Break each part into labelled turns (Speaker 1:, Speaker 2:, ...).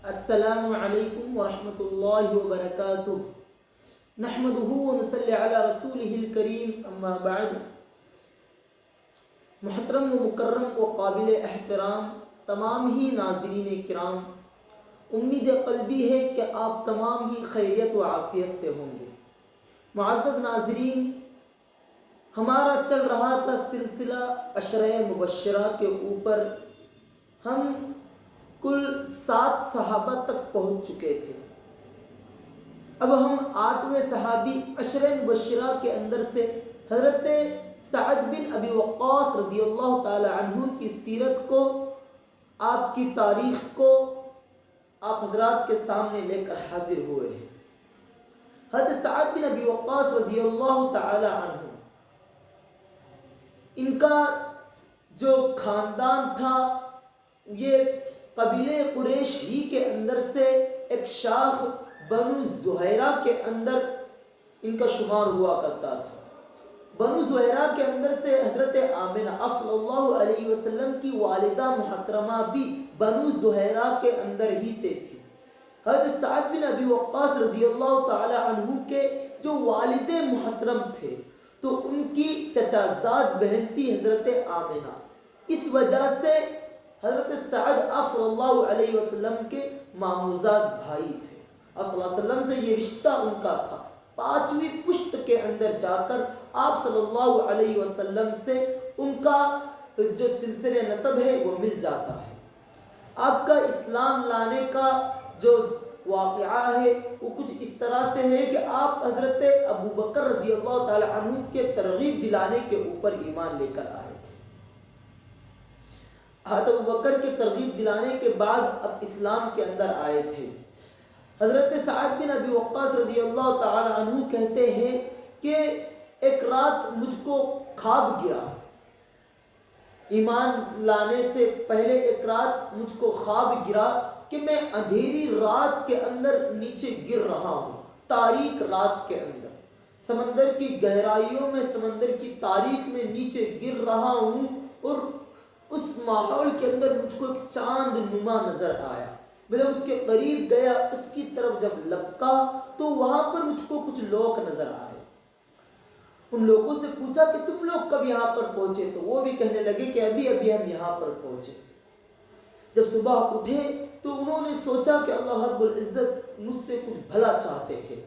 Speaker 1: السلام علیکم ورحمۃ اللہ وبرکاتہ نحمدہ ونصلی علی رسولہ الکریم اما بعد۔ محترم و مکرم و قابل احترام تمام ہی ناظرین کرام، امید قلبی ہے کہ آپ تمام ہی خیریت و عافیت سے ہوں گے۔ معزز ناظرین، ہمارا چل رہا تھا سلسلہ عشرہ مبشرہ کے اوپر۔ ہم کل 7 صحابہ تک پہنچ چکے تھے۔ اب ہم 8ویں صحابی عشرہ مبشرہ کے اندر سے حضرت سعد بن ابی وقاص رضی اللہ تعالی عنہ کی سیرت کو، آپ کی تاریخ کو آپ حضرات کے سامنے لے کر حاضر ہوئے ہیں۔ حضرت سعد بن ابی وقاص رضی اللہ تعالی عنہ، ان کا جو خاندان تھا یہ قبیلہ قریش ہی کے اندر سے ایک شاخ بنو زہیرہ کے اندر ان کا شمار ہوا کرتا تھا۔ بنو زہیرہ کے اندر سے حضرت آمنہ آپ صلی اللہ علیہ وسلم کی والدہ محترمہ بھی بنو زہیرہ کے اندر ہی سے تھی۔ حضرت سعد بن ابی وقاص رضی اللہ تعالی عنہ کے جو والد محترم تھے تو ان کی چچا زاد بہن تھی حضرت آمنہ۔ اس وجہ سے حضرت سعد آپ صلی اللہ علیہ وسلم کے ماموزاد بھائی تھے۔ آپ صلی اللہ علیہ وسلم سے یہ رشتہ ان کا تھا۔ 5ویں پشت کے اندر جا کر آپ صلی اللہ علیہ وسلم سے ان کا جو سلسلہ نسب ہے وہ مل جاتا ہے۔ آپ کا اسلام لانے کا جو واقعہ ہے وہ کچھ اس طرح سے ہے کہ آپ حضرت ابو بکر رضی اللہ تعالی عنہ کے ترغیب دلانے کے اوپر ایمان لے کر آئے تھے۔ حضرت ابو بکر کے ترغیب دلانے کے بعد اب اسلام کے اندر آئے تھے۔ حضرت سعد بن ابی وقاص رضی اللہ تعالی عنہ کہتے ہیں کہ ایک رات مجھ کو خواب گرا، ایمان لانے سے پہلے ایک رات مجھ کو خواب گرا کہ میں اندھیری رات کے اندر نیچے گر رہا ہوں، تاریک رات کے اندر سمندر کی گہرائیوں میں، سمندر کی تاریخ میں نیچے گر رہا ہوں، اور اس ماحول کے اندر مجھ کو ایک چاند نما نظر آیا۔ میں جب اس کے قریب گیا، اس کی طرف جب لپکا تو وہاں پر مجھ کو کچھ لوگ نظر آئے۔ ان لوگوں سے پوچھا کہ تم لوگ کب یہاں پر پہنچے؟ تو وہ بھی کہنے لگے کہ ابھی ہم یہاں پر پہنچے۔ جب صبح اٹھے تو انہوں نے سوچا کہ اللہ رب العزت مجھ سے کچھ بھلا چاہتے ہیں،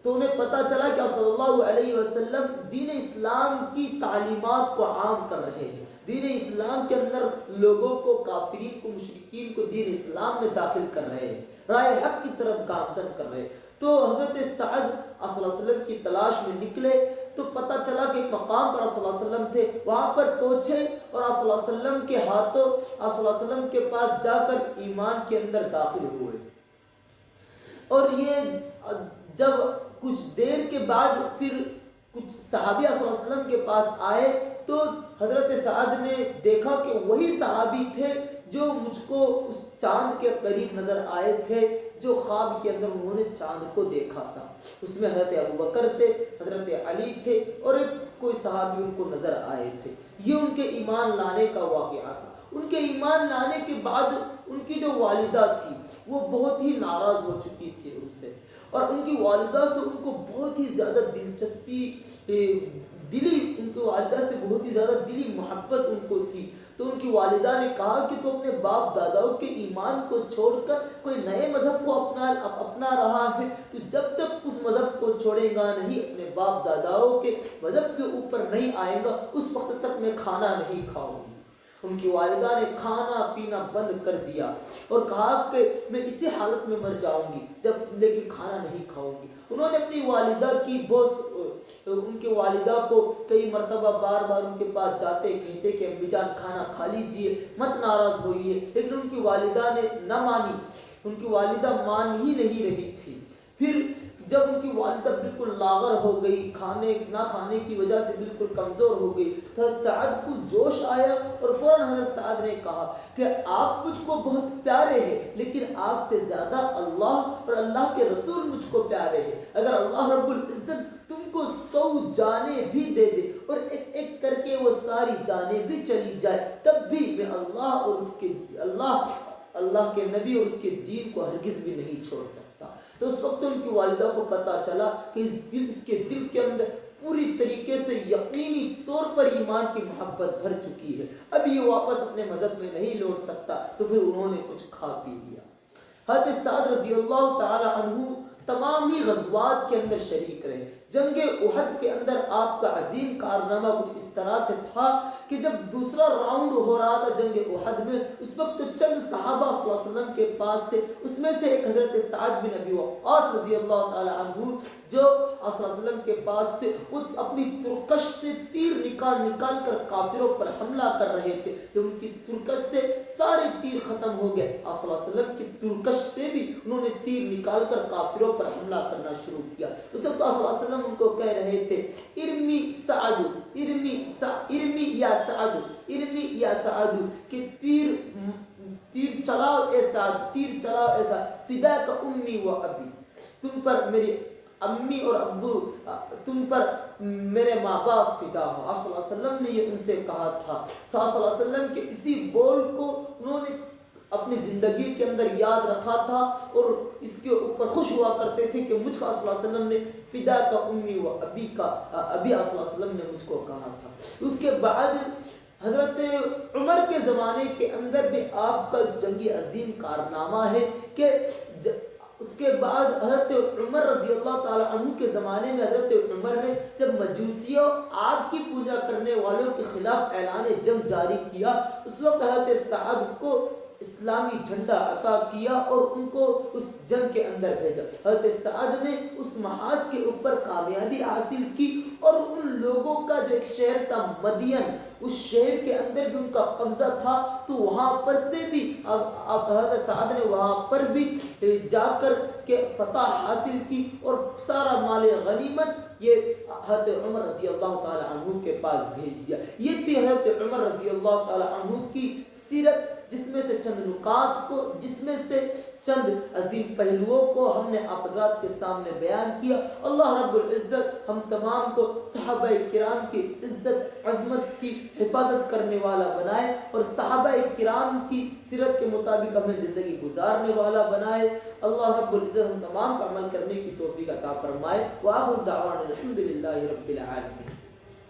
Speaker 1: تو انہیں پتہ چلا کہ آپ صلی اللہ علیہ وسلم دین اسلام کی تعلیمات کو عام کر رہے ہیں، دین اسلام کے اندر لوگوں کو، کافرین کو، مشرکین کو دین اسلام میں داخل کر رہے ہیں، راہ حق کی طرف گامزن کر رہے ہیں۔ تو حضرت سعد آپ صلی اللہ علیہ وسلم کی تلاش میں نکلے تو پتہ چلا کہ ایک مقام پر آپ صلی اللہ علیہ وسلم تھے، وہاں پر پہنچے اور آپ صلی اللہ علیہ وسلم کے ہاتھوں، آپ صلی اللہ علیہ وسلم کے پاس جا کر ایمان کے اندر داخل ہوئے۔ اور یہ جب کچھ دیر کے بعد پھر کچھ صحابی صلی اللہ علیہ وسلم کے پاس آئے تو حضرت سعد نے دیکھا کہ وہی صحابی تھے جو مجھ کو اس چاند کے قریب نظر آئے تھے، جو خواب کے اندر انہوں نے چاند کو دیکھا تھا۔ اس میں حضرت ابو بکر تھے، حضرت علی تھے اور ایک کوئی صحابی ان کو نظر آئے تھے۔ یہ ان کے ایمان لانے کا واقعہ تھا۔ ان کے ایمان لانے کے بعد ان کی جو والدہ تھی وہ بہت ہی ناراض ہو چکی تھی ان سے، اور ان کی والدہ سے ان کو بہت ہی زیادہ دلچسپی دلی، ان کی والدہ سے بہت ہی زیادہ دلی محبت ان کو تھی۔ تو ان کی والدہ نے کہا کہ تو اپنے باپ داداؤں کے ایمان کو چھوڑ کر کوئی نئے مذہب کو اپنا رہا ہے، تو جب تک اس مذہب کو چھوڑے گا نہیں، اپنے باپ داداؤں کے مذہب کے اوپر نہیں آئے گا، اس وقت تک میں کھانا نہیں کھاؤں گی۔ ان کی والدہ نے کھانا پینا بند کر دیا اور کہا کہ میں اسی حالت میں مر جاؤں گی لیکن کھانا نہیں کھاؤں گی۔ انہوں نے اپنی والدہ کی ان کے والدہ کو کئی مرتبہ بار بار ان کے پاس جاتے کہتے کہ امی جان کھانا کھا لیجئے، مت ناراض ہوئیے، لیکن ان کی والدہ نے نہ مانی، ان کی والدہ مان ہی نہیں رہی تھی۔ پھر جب ان کی والدہ بالکل لاغر ہو گئی، کھانے نہ کھانے کی وجہ سے بالکل کمزور ہو گئی، تو حضرت سعد کو جوش آیا اور فوراً حضرت سعد نے کہا کہ آپ مجھ کو بہت پیارے ہیں، لیکن آپ سے زیادہ اللہ اور اللہ کے رسول مجھ کو پیارے ہیں۔ اگر اللہ رب العزت تم کو 100 جانیں بھی دے دے اور ایک ایک کر کے وہ ساری جانیں بھی چلی جائے، تب بھی میں اللہ اور اس کے اللہ کے نبی اور اس کے دین کو ہرگز بھی نہیں چھوڑ سکتا۔ تو اس وقت ان کی والدہ کو پتہ چلا کہ اس کے دل کے اندر پوری طریقے سے یقینی طور پر ایمان کی محبت بھر چکی ہے، اب یہ واپس اپنے مذہب میں نہیں لوٹ سکتا، تو پھر انہوں نے کچھ کھا پی لیا۔ حضرت سعد رضی اللہ تعالی عنہ تمام ہی غزوات کے اندر شریک رہے۔ جنگ احد کے اندر آپ کا عظیم کارنامہ کچھ اس طرح سے تھا کہ جب دوسرا راؤنڈ ہو رہا تھا جنگ احد میں، اس وقت چند صحابہ صلی اللہ علیہ وسلم کے پاس تھے، اس میں سے ایک حضرت سعد بن ابی وقاص رضی اللہ تعالی عنہ جو آپ صلی اللہ علیہ وسلم کے پاس تھے، وہ اپنی ترکش سے تیر نکال کر کافروں پر حملہ کر رہے تھے۔ تو ان کی ترکش سے سارے تیر ختم ہو گئے، آپ صلی اللہ علیہ وسلم کی ترکش سے بھی انہوں نے تیر نکال کر کافروں پر حملہ کرنا شروع کیا۔ اس وقت آپ صلی اللہ علیہ وسلم ان کو کہہ رہے تھے ارمی سعد، ارمی یا سعد، ارمی یا سعد، کہ تیر چلاؤ اے سعد، تیر چلاؤ اے سعد، فدا کا امی و ابی، تم پر میری امی اور ابو، تم پر میرے ماں باپ فدا ہو۔ آپ صلی اللہ علیہ وسلم نے یہ ان سے کہا تھا۔ تو آپ صلی اللہ علیہ وسلم کے اسی بول کو انہوں نے اپنی زندگی کے اندر یاد رکھا تھا اور اس کے اوپر خوش ہوا کرتے تھے کہ مجھ کو صلی اللہ علیہ وسلم نے فدا کا امی و ابی کا، ابی صلی اللہ علیہ وسلم نے مجھ کو کہا تھا۔ اس کے بعد حضرت عمر کے زمانے کے اندر بھی آپ کا جنگی عظیم کارنامہ ہے کہ اس کے بعد حضرت عمر رضی اللہ تعالی عنہ کے زمانے میں حضرت عمر نے جب مجوسیوں آگ کی پوجا کرنے والوں کے خلاف اعلان جنگ جاری کیا، اس وقت حضرت سعد کو اسلامی جھنڈا عطا کیا اور ان کو اس جنگ کے اندر بھیجا۔ حضرت سعد نے اس محاذ کے اوپر کامیابی حاصل کی اور ان لوگوں کا جو ایک شہر تھا مدین، اس شہر کے اندر بھی ان کا قبضہ تھا، تو وہاں پر سے بھی حضرت سعد نے وہاں پر بھی جا کر کے فتح حاصل کی اور سارا مال غنیمت یہ حضرت عمر رضی اللہ تعالی عنہ کے پاس بھیج دیا۔ یہ تھی حضرت عمر رضی اللہ تعالی عنہ کی سیرت، جس میں سے چند نکات کو، جس میں سے چند عظیم پہلوؤں کو ہم نے آپ حضرات کے سامنے بیان کیا۔ اللہ رب العزت ہم تمام کو صحابہ کرام کی عزت عظمت کی حفاظت کرنے والا بنائے اور صحابہ کرام کی سیرت کے مطابق ہمیں زندگی گزارنے والا بنائے۔ اللہ رب العزت ہم تمام کا عمل کرنے کی توفیق عطا فرمائے۔ وآخر دعوانا الحمدللہ رب العالمین۔